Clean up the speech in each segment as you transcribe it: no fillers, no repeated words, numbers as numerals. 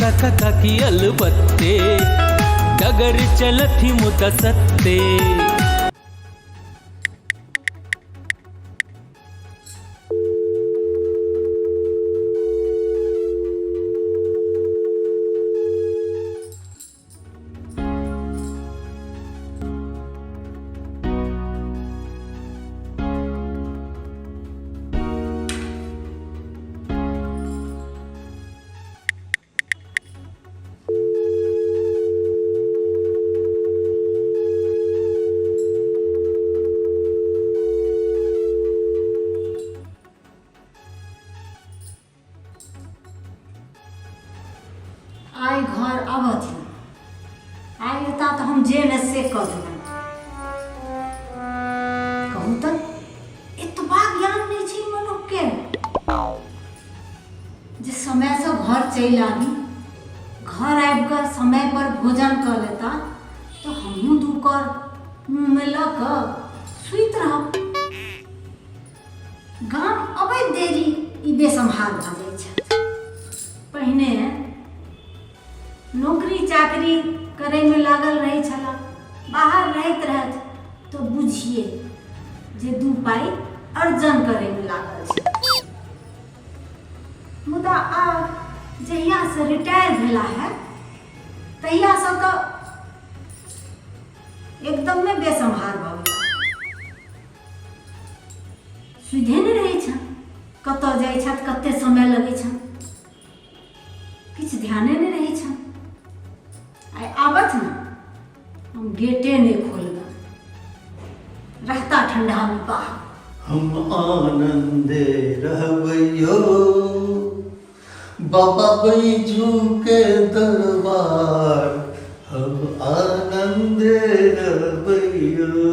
काका की अलबत्ते डगर चलथी मुतसत्ते। आई घर आबत आई होता तो हम जेल से कर कहूँ तो इतबा ज्ञान नहीं छी मनुख के जे समय से घर चल आबी, घर आबि कर समय पर भोजन कर लेता तो हमहूँ दू कर मुँह में ल कर सुत रह। गाम अबै देरी ई बेसम्हार भ जाइ छै। पहिने नौकरी चाकरी करे में लागल रहे छला, बाहर रहत रहत तो बुझिए जे दू पाई अर्जन करे में लागल छै। मुदा आब जहिया से रिटायर भेला है तहिया से तो एकदम में बेसम्हार भ गेला। सुधे नहीं रहे छन, कतऽ जाइ छथि, कते समय लगे छन, किछ ध्याने नहीं रहे छन। आई आबत ना हम गेटे नहीं खोलना, रहता ठंडा में बाहर। हम आनंदे रहबैयो बाबा बैजू के दरबार, हम आनंदे रहबैयो,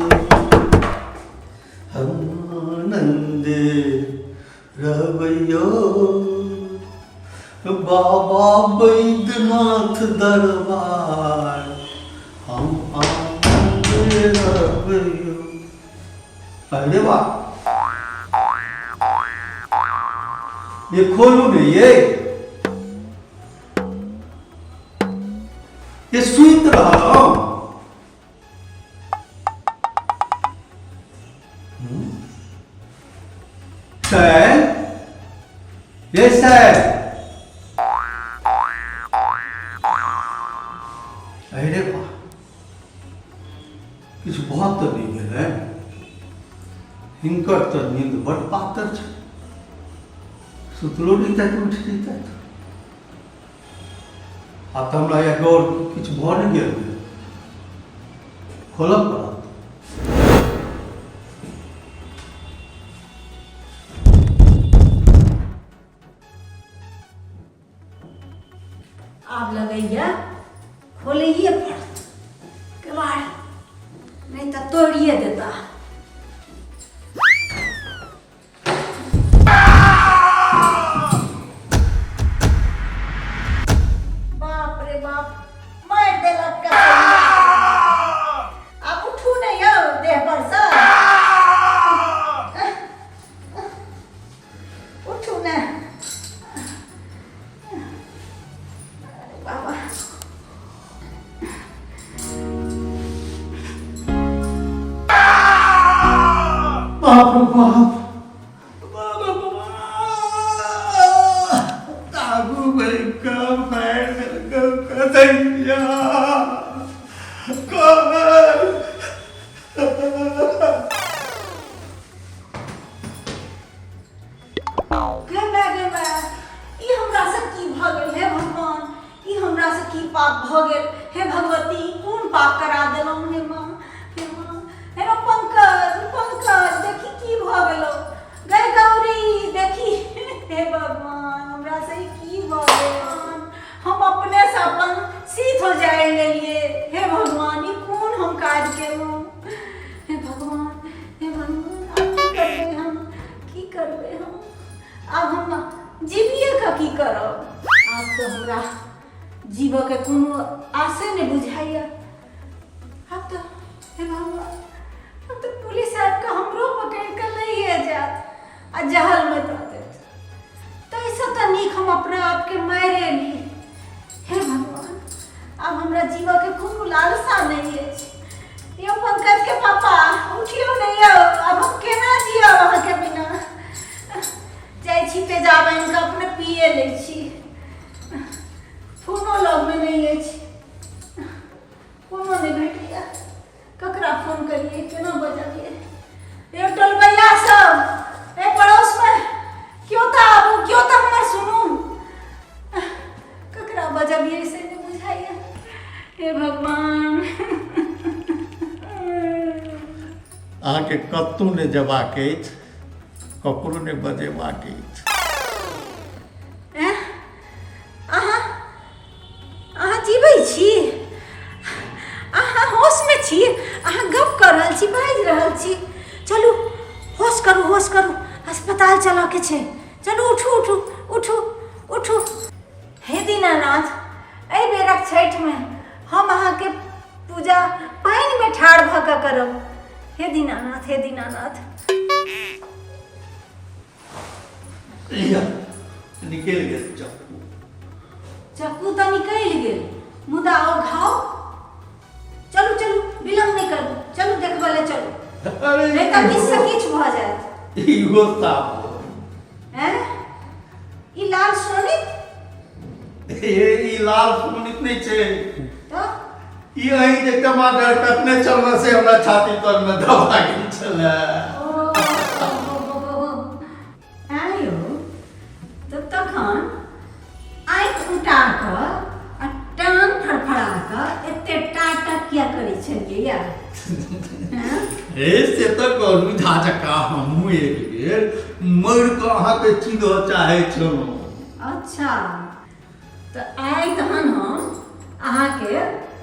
हम आनंदे रहबैयो बाबा बैद्यनाथ दरबार, हम आनंदे रहबैयो। अरे वाह, ये खोलू नहीं ये सुइत रहा। सैल, ये सैल, अरे वाह, किछु बहुत तो नहीं भेल है। हिनकर तो नींद बड़ पातर छै, सुतलो नहीं तक उठ जैतै। आ तो हमरा या गौर किछु भऽ नहीं गेल, खोलऽ पड़त। आब लगैया खोलिए पड़त केवाड़, नहीं तो तोड़िए देता। बाप रे बाप, मार देलक का। आप उठू नहीं हो देह पर से, उठू ना बाबा। बाप रे बाप, काबू भाई का पैर कदैया पाप भ गेल। हे भगवती, कोन पाप करा देलहुँ हे माँ, हे माँ, हे रो पंकज, पंकज देखी की भ गेलो, गए गौरी देखी, हे भगवान हमरा से की भ गेल, हम अपने से अपन सीत हो जाए लेलिए। हे भगवान, ई कोन हम काज केलहुँ, हे भगवान, हे भगवान, अब की करबै हम, की करबै हम, अब हम जीविए का की करब। आब तो हमरा जीव के कोनो आसे नहीं बुझाइया। अब तो हे भगवान, अब तो पुलिस साहब का हमरो पकड़ कर ले जात आ जहल में दे देत। तो ऐसा तो नीक हम अपने आप के मारे ली। आब इनका अपने पिए ले छी। फोनो लग में नहीं अछि, कोनो नहीं भेटिया। ककरा फोन करिए, केना बजाइए? ए टोलबैया सब, ए पड़ोस में क्यों था आबू, क्यों था हमर सुनू। ककरा बजाबिए से नहीं बुझाइए। हे भगवान। अहाँके कतहु नहि जेबाक अछि, ककरो नहि बजेबाक अछि। अहाँ जीबै छी? अहाँ होश में छी? अहाँ गप कर रहल छी, बाजि रहल छी। चलू होश करू, होश करू, अस्पताल चलऽ के छै। चलू उठू उठू उठू उठू। हे दीनानाथ, एहि बेरक छठि में हम अहाँके पूजा पानि में ठाढ़ भऽ कऽ करब। हे दीनानाथ, हे दीनानाथ। निकलि गेल चक्कू। चक्कू तऽ निकलि गेल, मुदा और घाव? चलू चलू, विलम्ब नहीं करू, चलू देखबऽ ले चलू। अरे नहीं तऽ किछु से किछु भऽ जायत। इहो साफ हो। हैं? ई लाल सोनित? ई लाल सोनित नहीं छै। तो ई अहीं जे टमाटर कटने चलने से हमरा छाती तर में दबा गेल छलै। आयो तो तखन आँखि उठा कऽ आ टांग फड़फड़ा कऽ एते टाटक किया करै छलियै यार? हे से तऽ कहलू झाझका हमहूँ एक बेर मरि कऽ अहाँके चिन्ह चाहै छलहुँ। अच्छा, तऽ आइ तहन हम अहाँके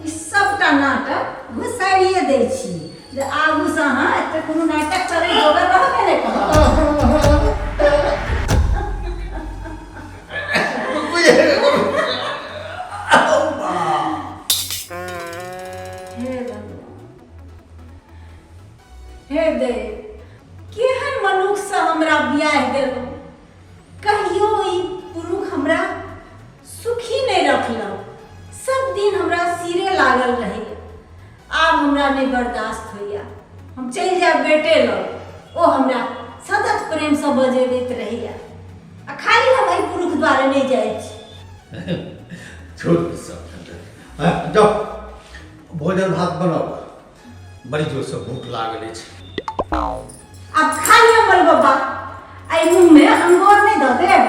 ई सबटा नाटक घुसाइए दै छी जे आगूसँ अहाँ एते कोनो नाटक करै जोगर रहबे नहि करब। हे देव, केहन मनुष्य हमरा बियाह देलहुँ। कहियो ई पुरुष हमरा सुखी नहीं रखलक, सब दिन हमरा सिरे लागल रहे। आब हमरा नहीं बर्दाश्त होइया, हम चलि जायब बेटे लग। ओ हमरा सतत प्रेम से बजेबैत रहैया, आ खाली हम एहि पुरुष द्वारे नहीं जाइ छी। छोड़ सब जाओ, भोजन भात बनाओ, बड़ी जोर से भूख लागल अछि। अब खा लिया बल बाबा, आई मुंह में अंगूर नहीं दऽ देब।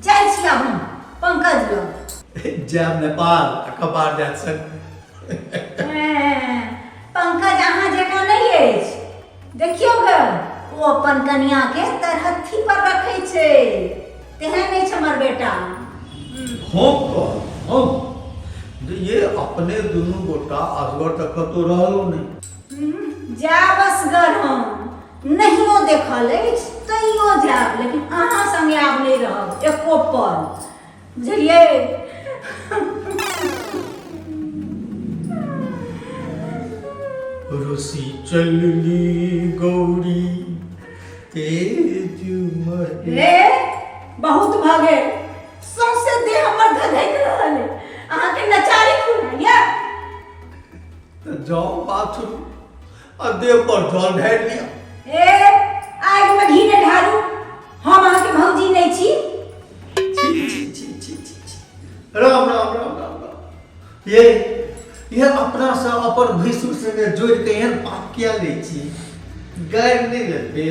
जाइ छी आब हम पंकज लग। जायब नेपाल, अखबार जायत संग। पंकज अहाँ जकाँ नहीं अछि। देखियौ गे, ओ अपन कनिया के तरहथी पर रखै छै, तेहन नहीं छै हमर बेटा। हम ये अपने दुनू गोटा असगर तक कतौ रहलो नहीं। जा बसगर हम नहियो देखल अछि तैयो जायब, लेकिन अहाँ संगे आब नहीं रहब एको पल, बुझलियै? रुसी चलली गौरी तेज रे बहुत भऽ गेल, सौंसे देह हमर धधकि रहल है। अहाँके नचारी खुनाइया? तो जाओ बाथरूम और देह पर जल ढारि लिया। ए आगि में घी ने ढारू, हम अहाँके भौजी नहीं छी। राम राम राम राम राम। ये अपना से अपन भैंसुर से जोड़ के एहन पाप किया ले छी? गारि नहीं लेते?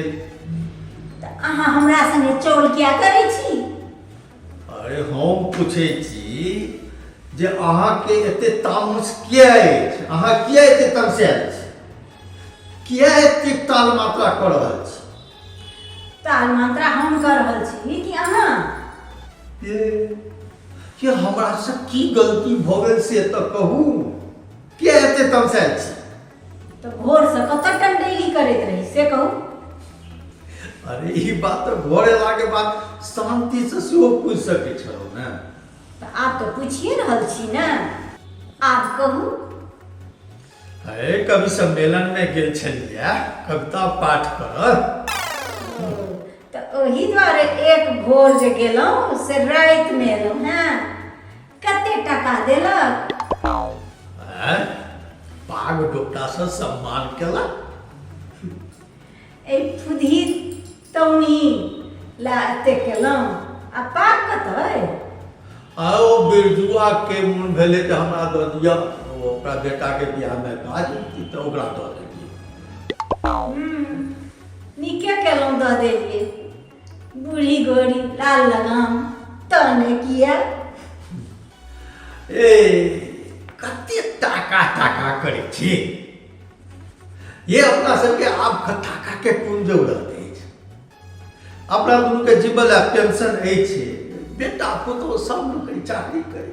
अहाँ हमरा संगे चौल किया करै छी? अरे हम पूछे छी जे अहाँ के एते तामस किया अछि? अहाँ किया एते तमसाएल छी? किया एते ताल मात्रा कर रहल छी? ताल मात्रा हम कर रहल छी कि अहाँ? ये हमरा से की गलती भ गेल से तो कहू। किया एते तमसाएल छी? तो भोर से कतऽ टंडेली करैत रही से कहू। अरे ई बात तो घर एला के बाद शांति से सेहो पूछ सकै छलहुँ ने। तो आप तो पूछिए रहल छी ना, आप कहू। अरे कवि सम्मेलन में गेल छलियै कविता पाठ करऽ, तो ओही द्वारे एक भोर जे गेलहुँ से राति में एलहुँ। हैं कते टका देलक? पाग डोटा से सम्मान केलक। ए फुदही तौनी ला एते केलहुँ आ पाक कतै आओ बिरजुआ के मोन भेले जे हमरा दऽ दिअ ओकरा बेटा के बियाह में काज तऽ ओकरा दऽ देलियै। नीके केलहुँ दऽ देलियै। बूढ़ी गोरी लाल लगाम तने किया ए कते टाका टाका करै छी ये अपना सबके आब टाका के कोन जरूरत अछि। अपना दुनू के जीवन ला पेंशन अछि, बेटा पुतहु सब नौकरी चाकरी करे।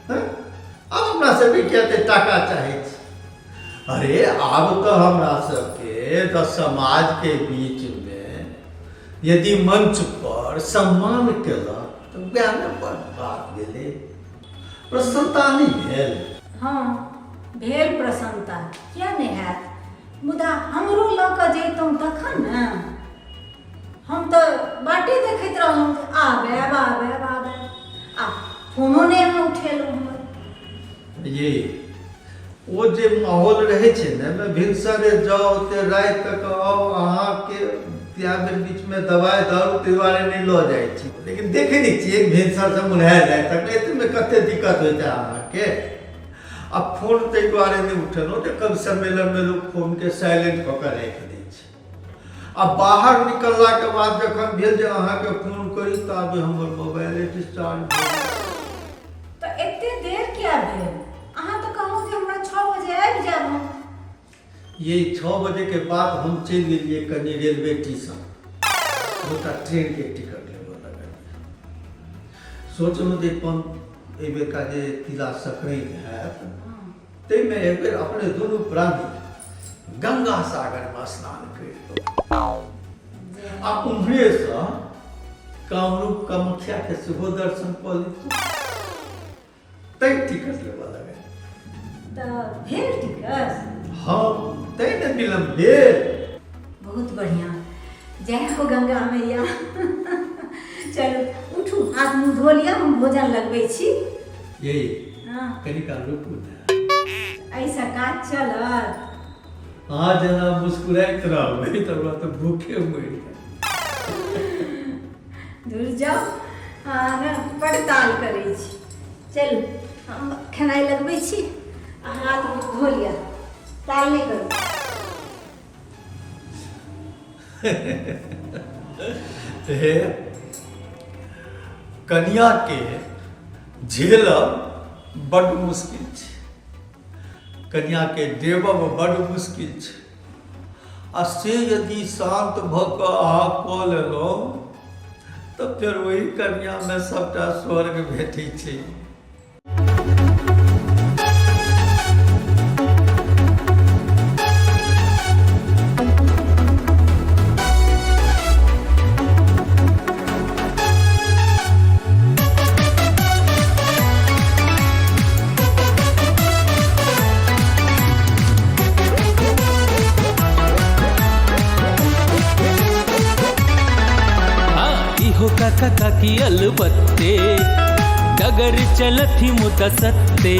अब अपना सबके क्या टाका चाहे छी। अरे आब तो हमरा सबके तो समाज के बीच में यदि मंच पर सम्मान केलक तो वएह में बड़ बात भेलै, प्रसन्नता नहीं भेल। हाँ भेल प्रसन्नता, किया नहीं हैत। मुदा हमरो लऽ कऽ जैतहुँ तखन ने। हम तो बाटे देखैत रहलहुँ आबे आबे आबे आ फोनो नहीं अहाँ उठेलहुँ हमर। ये वो जे माहौल रहे छे ने मैं भिनसरे जाओ ते रात तक आओ अहाँ के त्याग बीच में दवाई दारू तिवारे नहीं लो जाए छी। लेकिन देखे नहीं छी एक भिनसर से मुनहा जाए तक एते में कते दिक्कत होता है अहाँ के। अब फोन ते द्वारे नहीं उठेलो जे कब सम्मेलन में लोग फोन के साइलेंट पकड़ राख दै छै। अब बाहर निकलला के बाद जखन भेल जे अहाँ के फोन करी तब हमर मोबाइल डिस्चार्ज भेल। तो एते देर क्या भेल। अहाँ तो कहूँ कि हमरा 6 बजे आबि जाबो। ये 6 बजे के बाद हम चल गेलिए कनी रेलवे स्टेशन, ओटा ट्रेन के टिकट लेबो लगा। सोचलहुँ जे अपन एबे का जे तिला संक्रांति हैत तै में एक बेर अपने दुनू प्राणी गंगा सागर में स्नान कर आ उम्हरे से कामरूप कामाख्या के सेहो दर्शन कऽ ली। तै टिकट लेबो लगा। तो भेल टिकट। हाँ तै ने मिलम भेल। बहुत बढ़िया, जय हो गंगा मैया। चलू उठू, हाथ मुँह धो लिया, हम भोजन लगबै छी। यही हाँ कनी काल रुकू ने। ऐसा काज चलत। हाँ जना मुस्कुराइत रहबै तब तो भूखे मरि दूर जाओ, हाँ ने पड़ताल करै छी। चलू हम खेनाइ लगबै छी, हाथ मुँह धो लिया, ताल नहीं करू। हे कन्या के झेलब बड़ मुश्किल छै, कन्या के देबब बड़ मुश्किल छै। आ से यदि शांत भऽ कऽ अहाँ कऽ लेलहुँ तऽ फेर वही कन्या में सबटा स्वर्ग भेटै छै। काका काकी अलबत्ते डगर चलथी मुत सत्ते।